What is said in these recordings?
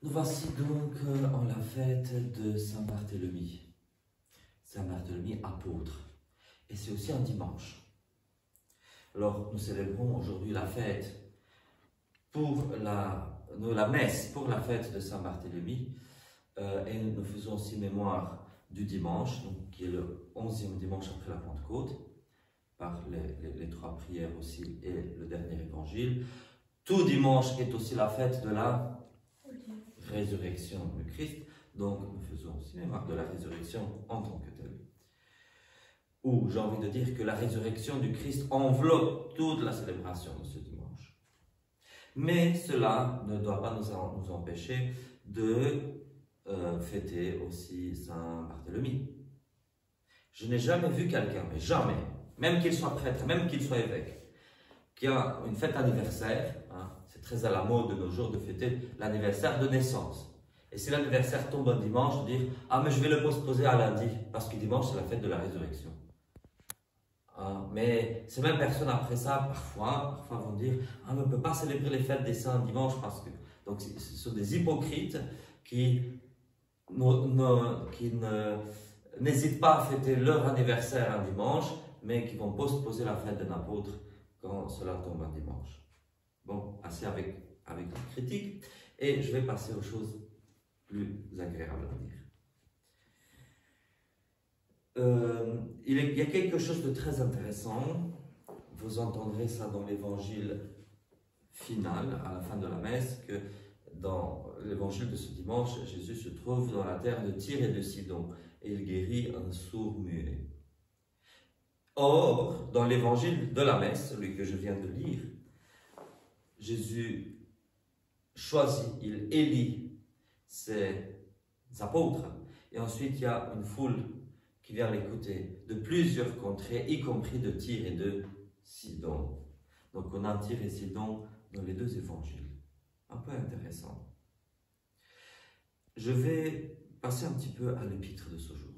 Nous voici donc en la fête de Saint-Barthélemy. Saint-Barthélemy, apôtre. Et c'est aussi un dimanche. Alors, nous célébrons aujourd'hui la fête pour la messe pour la fête de Saint-Barthélemy. Et nous faisons aussi mémoire du dimanche, donc, qui est le 11e dimanche après la Pentecôte, par les trois prières aussi et le dernier évangile. Tout dimanche est aussi la fête de la résurrection du Christ, donc nous faisons aussi mémoire de la résurrection en tant que telle. Ou j'ai envie de dire que la résurrection du Christ enveloppe toute la célébration de ce dimanche. Mais cela ne doit pas nous empêcher de fêter aussi Saint-Barthélemy. Je n'ai jamais vu quelqu'un, mais jamais, même qu'il soit prêtre, même qu'il soit évêque, qui a une fête anniversaire, c'est très à la mode de nos jours de fêter l'anniversaire de naissance. Et si l'anniversaire tombe un dimanche, dire « Ah, mais je vais le postposer à lundi, parce que dimanche c'est la fête de la résurrection. » Mais ces mêmes personnes après ça, parfois vont dire « Ah, mais on ne peut pas célébrer les fêtes des saints dimanche parce que… » Donc ce sont des hypocrites qui n'hésitent pas à fêter leur anniversaire un dimanche, mais qui vont postposer la fête d'un apôtre quand cela tombe un dimanche. Bon, assez avec la critique, et je vais passer aux choses plus agréables à dire. Il y a quelque chose de très intéressant, vous entendrez ça dans l'évangile final, à la fin de la messe, que dans l'évangile de ce dimanche, Jésus se trouve dans la terre de Tyr et de Sidon, et il guérit un sourd muet. Or, dans l'évangile de la messe, celui que je viens de lire, Jésus choisit, il élit ses apôtres, et ensuite il y a une foule qui vient l'écouter de plusieurs contrées, y compris de Tyr et de Sidon. Donc on a Tyr et Sidon dans les deux évangiles. Un peu intéressant. Je vais passer un petit peu à l'épître de ce jour.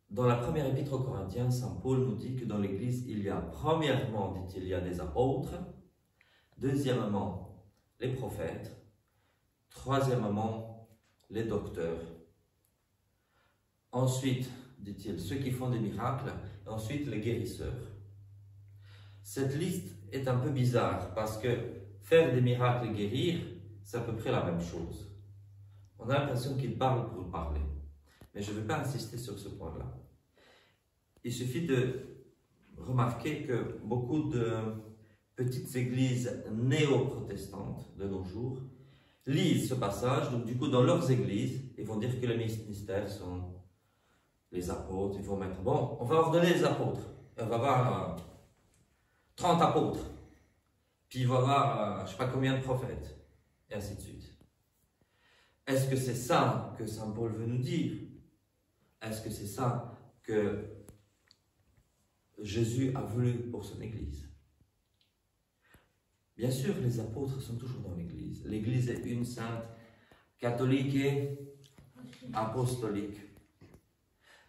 Dans la première épître aux Corinthiens, saint Paul nous dit que dans l'Église, il y a premièrement, dit-il, il y a des apôtres, deuxièmement, les prophètes, troisièmement, les docteurs. Ensuite, dit-il, ceux qui font des miracles, et ensuite les guérisseurs. Cette liste est un peu bizarre parce que faire des miracles et guérir, c'est à peu près la même chose. On a l'impression qu'il parle pour parler. Mais je ne vais pas insister sur ce point-là. Il suffit de remarquer que beaucoup de petites églises néo-protestantes de nos jours lisent ce passage, donc du coup dans leurs églises, ils vont dire que les mystères sont les apôtres, ils vont mettre, bon, on va ordonner les apôtres, et on va avoir 30 apôtres, puis il va y avoir je ne sais pas combien de prophètes, et ainsi de suite. Est-ce que c'est ça que saint Paul veut nous dire? Est-ce que c'est ça que Jésus a voulu pour son Église? Bien sûr, les apôtres sont toujours dans l'Église. L'Église est une sainte, catholique et apostolique.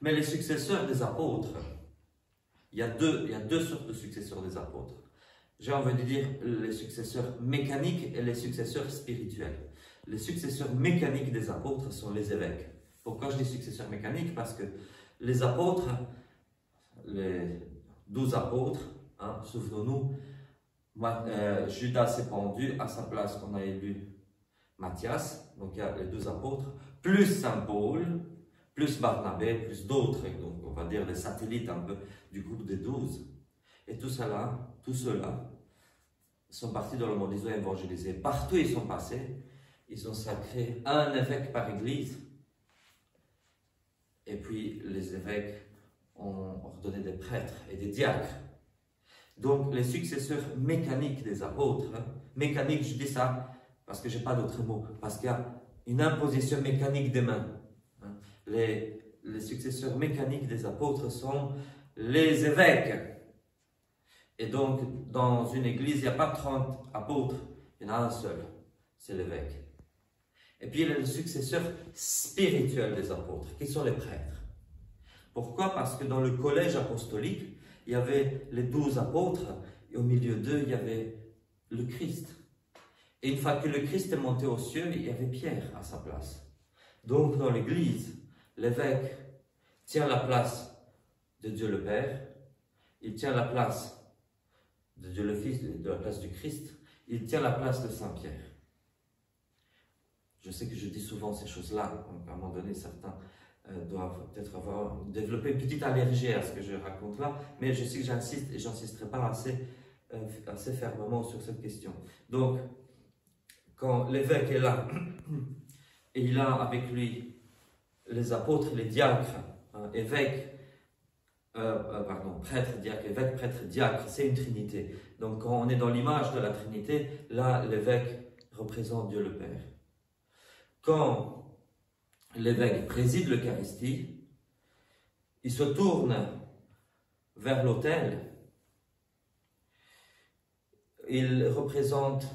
Mais les successeurs des apôtres, il y a deux sortes de successeurs des apôtres. J'ai envie de dire les successeurs mécaniques et les successeurs spirituels. Les successeurs mécaniques des apôtres sont les évêques. Pourquoi je dis successeurs mécaniques? Parce que les apôtres, les 12 apôtres, souvenons-nous, Judas s'est pendu, à sa place on a élu Matthias, donc il y a les 2 apôtres, plus Saint Paul, plus Barnabé, plus d'autres, donc on va dire les satellites un peu du groupe des 12. Et tout cela sont partis dans le monde, ils ont évangélisé. Partout ils sont passés, ils ont sacré un évêque par église. Et puis les évêques ont ordonné des prêtres et des diacres. Donc les successeurs mécaniques des apôtres, mécanique je dis ça parce que je n'ai pas d'autre mot, parce qu'il y a une imposition mécanique des mains. Les successeurs mécaniques des apôtres sont les évêques. Et donc dans une église, il n'y a pas 30 apôtres, il y en a un seul, c'est l'évêque. Et puis il y a les successeurs spirituels des apôtres, qui sont les prêtres. Pourquoi? Parce que dans le collège apostolique, il y avait les 12 apôtres, et au milieu d'eux, il y avait le Christ. Et une fois que le Christ est monté aux cieux, il y avait Pierre à sa place. Donc dans l'Église, l'évêque tient la place de Dieu le Père, il tient la place de Dieu le Fils, de la place du Christ, il tient la place de Saint Pierre. Je sais que je dis souvent ces choses-là, à un moment donné, certains doivent peut-être avoir développé une petite allergie à ce que je raconte là, mais je sais que j'insiste et j'insisterai pas assez fermement sur cette question. Donc, quand l'évêque est là, et il a avec lui les apôtres, les diacres, prêtre, diacre, évêque, prêtre, diacre, c'est une trinité. Donc quand on est dans l'image de la trinité, là l'évêque représente Dieu le Père. Quand l'évêque préside l'Eucharistie, il se tourne vers l'autel, il représente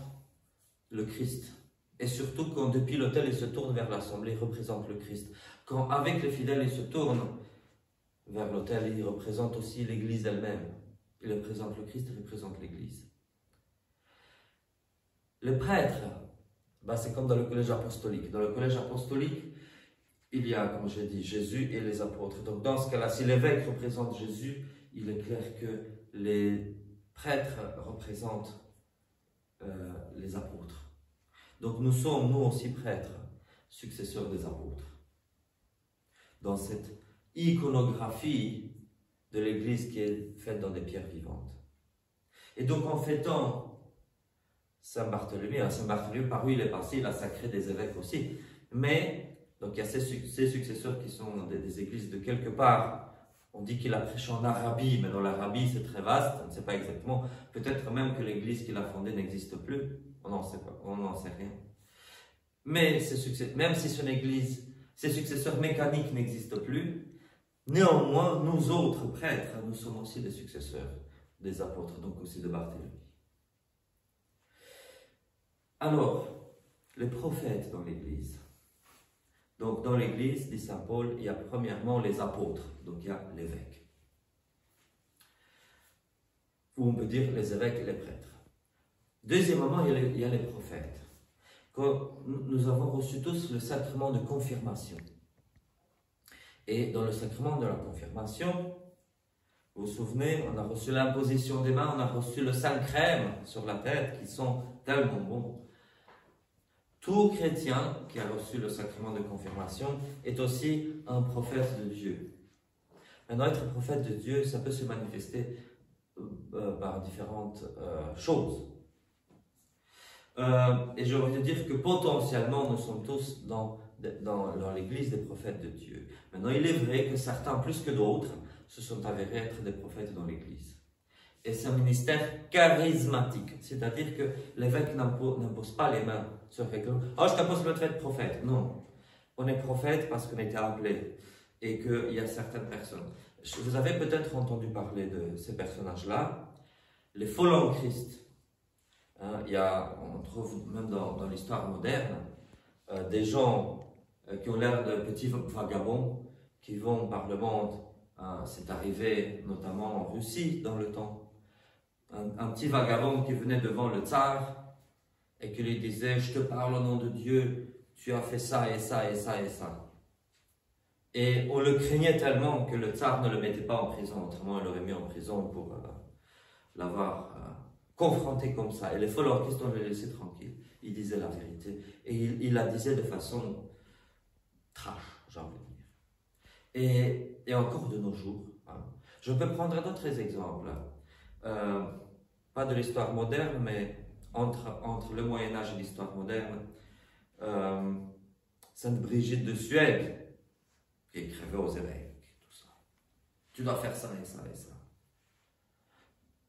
le Christ. Et surtout quand depuis l'autel il se tourne vers l'assemblée, il représente le Christ. Quand avec les fidèles il se tourne vers l'autel, il représente aussi l'Église elle-même. Il représente le Christ, il représente l'Église. Le prêtre, c'est comme dans le collège apostolique. Dans le collège apostolique, il y a, comme je l'ai dit, Jésus et les apôtres. Donc dans ce cas-là, si l'évêque représente Jésus, il est clair que les prêtres représentent les apôtres. Donc nous sommes, nous aussi, prêtres, successeurs des apôtres. Dans cette iconographie de l'Église qui est faite dans des pierres vivantes. Et donc en fêtant Saint Barthélemy, Saint Barthélemy, par où il est passé, il a sacré des évêques aussi. Mais, donc il y a ses successeurs qui sont dans des églises de quelque part. On dit qu'il a prêché en Arabie, mais dans l'Arabie c'est très vaste, on ne sait pas exactement. Peut-être même que l'église qu'il a fondée n'existe plus, on n'en sait pas, on n'en sait rien. Mais même si son église, ses successeurs mécaniques n'existent plus, néanmoins, nous autres prêtres, nous sommes aussi des successeurs des apôtres, donc aussi de Barthélemy. Alors, les prophètes dans l'Église. Donc, dans l'Église, dit Saint Paul, il y a premièrement les apôtres, donc il y a l'évêque. Ou on peut dire les évêques et les prêtres. Deuxièmement, il y a les prophètes. Quand nous avons reçu tous le sacrement de confirmation. Et dans le sacrement de la confirmation, vous vous souvenez, on a reçu l'imposition des mains, on a reçu le saint crème sur la tête, qui sont tellement bons. Tout chrétien qui a reçu le sacrement de confirmation est aussi un prophète de Dieu. Maintenant, être prophète de Dieu, ça peut se manifester par différentes choses. Et je voudrais dire que potentiellement, nous sommes tous dans l'église des prophètes de Dieu. Maintenant, il est vrai que certains, plus que d'autres, se sont avérés être des prophètes dans l'église. Et c'est un ministère charismatique, c'est-à-dire que l'évêque n'impose pas les mains sur quelqu'un. « Oh, je t'impose le fait de prophète. » Non, on est prophète parce qu'on a été appelé et qu'il y a certaines personnes. Vous avez peut-être entendu parler de ces personnages-là, les faux en Christ. On trouve même dans l'histoire moderne des gens qui ont l'air de petits vagabonds qui vont par le monde. C'est arrivé notamment en Russie dans le temps. Un petit vagabond qui venait devant le tsar et qui lui disait « Je te parle au nom de Dieu, tu as fait ça et ça et ça et ça. » Et on le craignait tellement que le tsar ne le mettait pas en prison, autrement il l'aurait mis en prison pour l'avoir confronté comme ça. Et les folloristes, on le laissait tranquille. Il disait la vérité. Et il la disait de façon trash, j'ai envie de dire. Et encore de nos jours. Je peux prendre d'autres exemples. Pas de l'histoire moderne, mais entre le Moyen-Âge et l'histoire moderne. Sainte Brigitte de Suède, qui écrivait aux évêques, tout ça. Tu dois faire ça et ça et ça.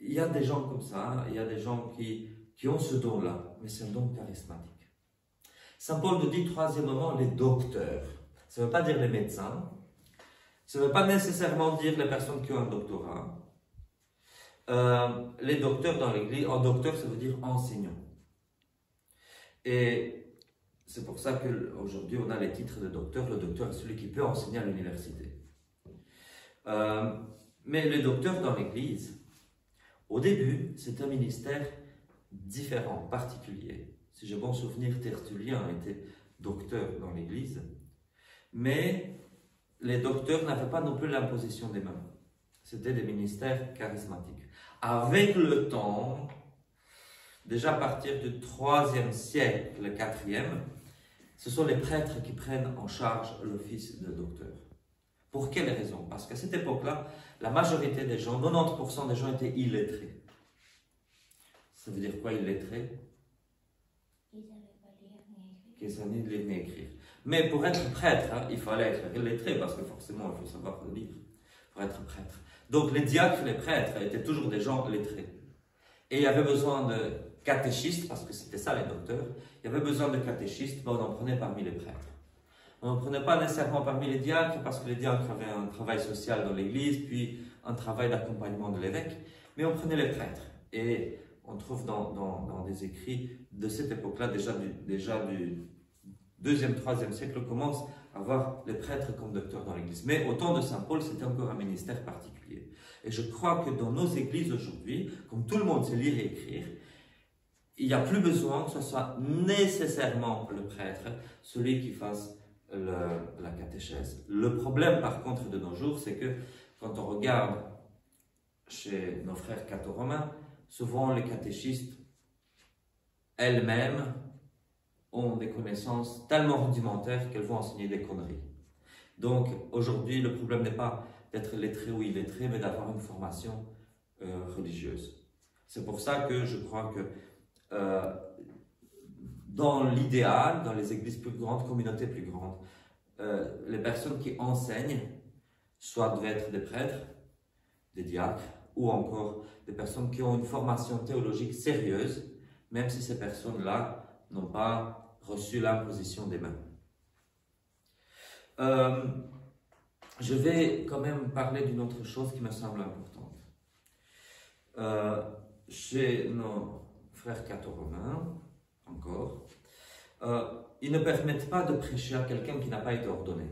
Il y a des gens comme ça, il y a des gens qui ont ce don-là, mais c'est un don charismatique. Saint Paul nous dit troisièmement les docteurs. Ça ne veut pas dire les médecins, ça ne veut pas nécessairement dire les personnes qui ont un doctorat. Les docteurs dans l'Église, en docteur ça veut dire enseignant. Et c'est pour ça qu'aujourd'hui on a les titres de docteur. Le docteur est celui qui peut enseigner à l'université. Mais les docteurs dans l'Église, au début, c'est un ministère différent, particulier. Si j'ai bon souvenir, Tertullien était docteur dans l'Église, mais les docteurs n'avaient pas non plus l'imposition des mains. C'était des ministères charismatiques. Avec le temps, déjà à partir du IIIe siècle, le IVe, ce sont les prêtres qui prennent en charge l'office de docteur. Pour quelle raison? Parce qu'à cette époque-là, la majorité des gens, 90% des gens étaient illettrés. Ça veut dire quoi, illettrés? Ils savaient pas lire ni écrire. Qu'ils savaient ni lire ni écrire. Mais pour être prêtre, il fallait être illettré, parce que forcément, il faut savoir lire pour être prêtre. Donc les diacres, les prêtres, étaient toujours des gens lettrés. Et il y avait besoin de catéchistes, parce que c'était ça les docteurs, il y avait besoin de catéchistes, mais on en prenait parmi les prêtres. On n'en prenait pas nécessairement parmi les diacres, parce que les diacres avaient un travail social dans l'église, puis un travail d'accompagnement de l'évêque, mais on prenait les prêtres. Et on trouve dans des écrits de cette époque-là, déjà du 2e, 3e siècle, on commence à voir les prêtres comme docteurs dans l'église. Mais au temps de Saint Paul, c'était encore un ministère particulier. Et je crois que dans nos églises aujourd'hui, comme tout le monde sait lire et écrire, il n'y a plus besoin que ce soit nécessairement le prêtre, celui qui fasse la catéchèse. Le problème, par contre, de nos jours, c'est que quand on regarde chez nos frères catho-romains, souvent les catéchistes elles-mêmes ont des connaissances tellement rudimentaires qu'elles vont enseigner des conneries. Donc aujourd'hui, le problème n'est pas d'être lettré ou illettré, mais d'avoir une formation religieuse. C'est pour ça que je crois que dans l'idéal, dans les églises plus grandes, communautés plus grandes, les personnes qui enseignent, soit devaient être des prêtres, des diacres, ou encore des personnes qui ont une formation théologique sérieuse, même si ces personnes-là n'ont pas reçu l'imposition des mains. Je vais quand même parler d'une autre chose qui me semble importante. Chez nos frères catho-romains, encore, ils ne permettent pas de prêcher à quelqu'un qui n'a pas été ordonné.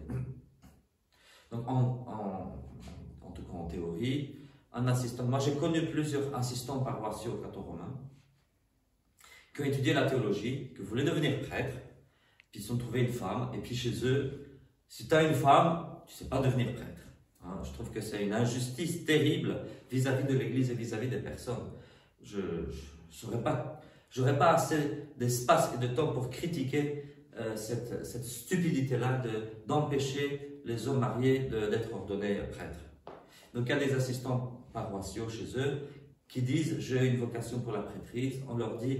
Donc, en tout cas en théorie, un assistant, moi j'ai connu plusieurs assistants paroissiaux catho-romains qui ont étudié la théologie, qui voulaient devenir prêtres, puis ils ont trouvé une femme, et puis chez eux, si tu as une femme, tu ne sais pas devenir prêtre. Hein, je trouve que c'est une injustice terrible vis-à-vis de l'Église et vis-à-vis des personnes. Je n'aurais pas assez d'espace et de temps pour critiquer cette stupidité-là d'empêcher les hommes mariés d'être ordonnés prêtres. Donc il y a des assistants paroissiaux chez eux qui disent « j'ai une vocation pour la prêtrise ». On leur dit,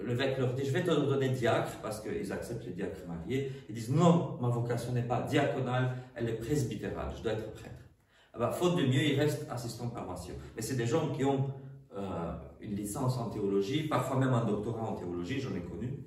l'évêque leur dit « je vais te donner diacre » parce qu'ils acceptent les diacres mariés. Ils disent « non, ma vocation n'est pas diaconale, elle est presbytérale, je dois être prêtre ». Alors, faute de mieux, ils restent assistants paroissiaux. Mais c'est des gens qui ont une licence en théologie, parfois même un doctorat en théologie, j'en ai connu.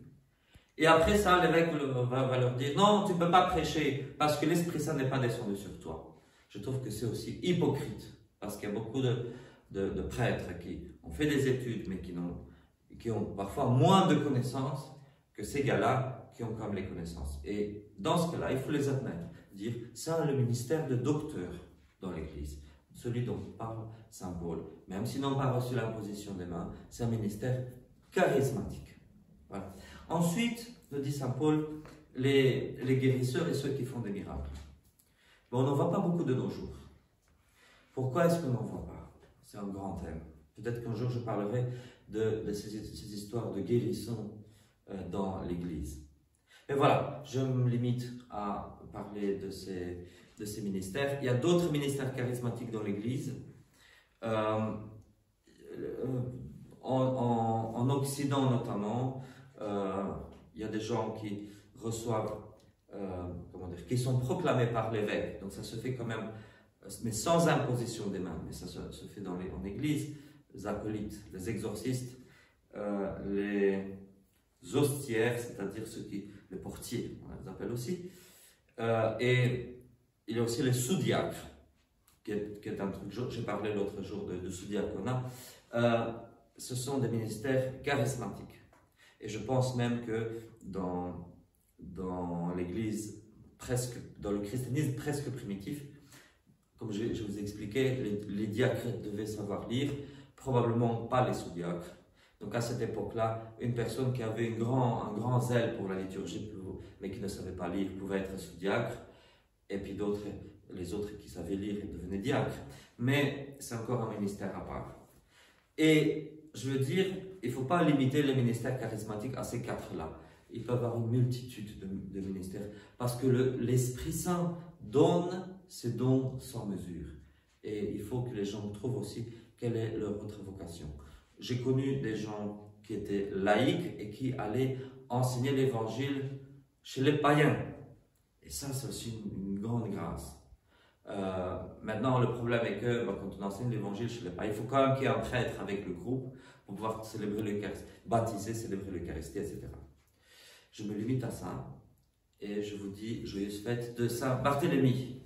Et après ça, l'évêque va leur dire « non, tu ne peux pas prêcher parce que l'Esprit Saint n'est pas descendu sur toi ». Je trouve que c'est aussi hypocrite, parce qu'il y a beaucoup de prêtres qui ont fait des études, mais qui ont parfois moins de connaissances que ces gars-là qui ont comme les connaissances. Et dans ce cas-là, il faut les admettre, dire ça, le ministère de docteur dans l'Église, celui dont parle Saint Paul, même s'ils n'ont pas reçu l'imposition des mains, c'est un ministère charismatique. Voilà. Ensuite, nous dit Saint Paul, les guérisseurs et ceux qui font des miracles. Mais on n'en voit pas beaucoup de nos jours. Pourquoi est-ce qu'on n'en voit pas? C'est un grand thème. Peut-être qu'un jour je parlerai de ces histoires de guérison dans l'Église. Mais voilà, je me limite à parler de ces ministères. Il y a d'autres ministères charismatiques dans l'Église. En Occident notamment, il y a des gens qui reçoivent qui sont proclamés par l'évêque, donc ça se fait quand même, mais sans imposition des mains, mais ça se fait en église, les acolytes, les exorcistes, les hostiaires, c'est-à-dire les portiers, on les appelle aussi, et il y a aussi les sous-diacres, qui est un truc, j'ai parlé l'autre jour de sous-diaconat, ce sont des ministères charismatiques, et je pense même que dans l'Église, dans le christianisme presque primitif, comme je vous expliquais, les diacres devaient savoir lire, probablement pas les sous-diacres. Donc à cette époque-là, une personne qui avait un grand zèle pour la liturgie, mais qui ne savait pas lire, pouvait être sous-diacre, et puis les autres qui savaient lire devenaient diacres. Mais c'est encore un ministère à part. Et je veux dire, il ne faut pas limiter les ministères charismatiques à ces quatre-là. Il peut y avoir une multitude de ministères, parce que l'Esprit Saint donne ses dons sans mesure. Et il faut que les gens trouvent aussi quelle est leur autre vocation. J'ai connu des gens qui étaient laïcs et qui allaient enseigner l'évangile chez les païens. Et ça, c'est aussi une grande grâce. Maintenant, le problème est que quand on enseigne l'évangile chez les païens, il faut quand même qu'il y ait un prêtre avec le groupe pour pouvoir célébrer l'Eucharistie, baptiser, célébrer l'Eucharistie, etc. Je me limite à ça et je vous dis joyeuse fête de Saint Barthélemy.